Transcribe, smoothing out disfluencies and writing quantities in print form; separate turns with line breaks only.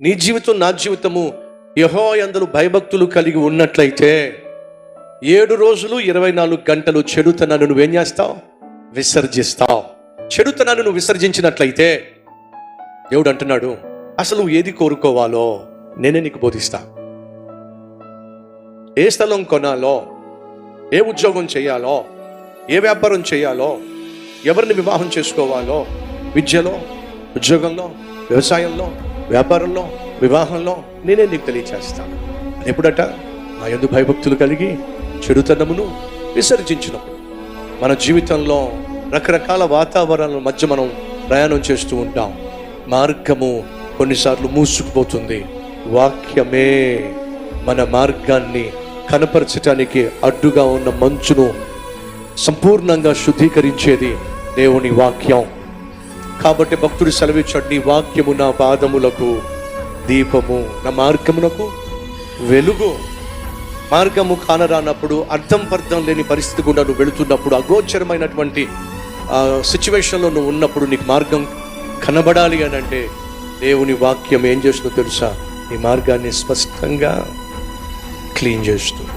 నీ జీవితం, నా జీవితము యెహోవా యందు భయభక్తులు కలిగి ఉన్నట్లయితే 7 రోజులు 24 గంటలు చెడుతనాన్ని నువ్వేం చేస్తావు? విసర్జిస్తావు. చెడుతనాన్ని నువ్వు విసర్జించినట్లయితే దేవుడు అంటున్నాడు, అసలు నువ్వు ఏది కోరుకోవాలో నేనే నీకు బోధిస్తా. ఏ స్థలం కొనాలో, ఏ ఉద్యోగం చేయాలో, ఏ వ్యాపారం చేయాలో, ఎవరిని వివాహం చేసుకోవాలో, విద్యలో, ఉద్యోగంలో, వ్యవసాయంలో, వ్యాపారంలో, వివాహంలో నేనే నీకు తెలియచేస్తాను. అది ఎప్పుడట? నా యందు భయభక్తులు కలిగి చెడుతనమును విసర్జించినప్పుడు. మన జీవితంలో రకరకాల వాతావరణాల మధ్య మనం ప్రయాణం చేస్తూ ఉంటాం. మార్గము కొన్నిసార్లు మూసుకుపోతుంది. వాక్యమే మన మార్గాన్ని కనపరచటానికి అడ్డుగా ఉన్న మంచును సంపూర్ణంగా శుద్ధీకరించేది దేవుని వాక్యం. కాబట్టి భక్తుడు సెలవిచ్చాడు, నీ వాక్యము నా పాదములకు దీపము, నా మార్గమునకు వెలుగు. మార్గము కానరానప్పుడు, అర్థం పర్థం లేని పరిస్థితి గుండా నువ్వు వెళుతున్నప్పుడు, అగోచరమైనటువంటి సిచ్యువేషన్లో నువ్వు ఉన్నప్పుడు నీకు మార్గం కనబడాలి అని అంటే దేవుని వాక్యం ఏం చేస్తుందో తెలుసా? నీ మార్గాన్ని స్పష్టంగా క్లీన్ చేస్తుంది.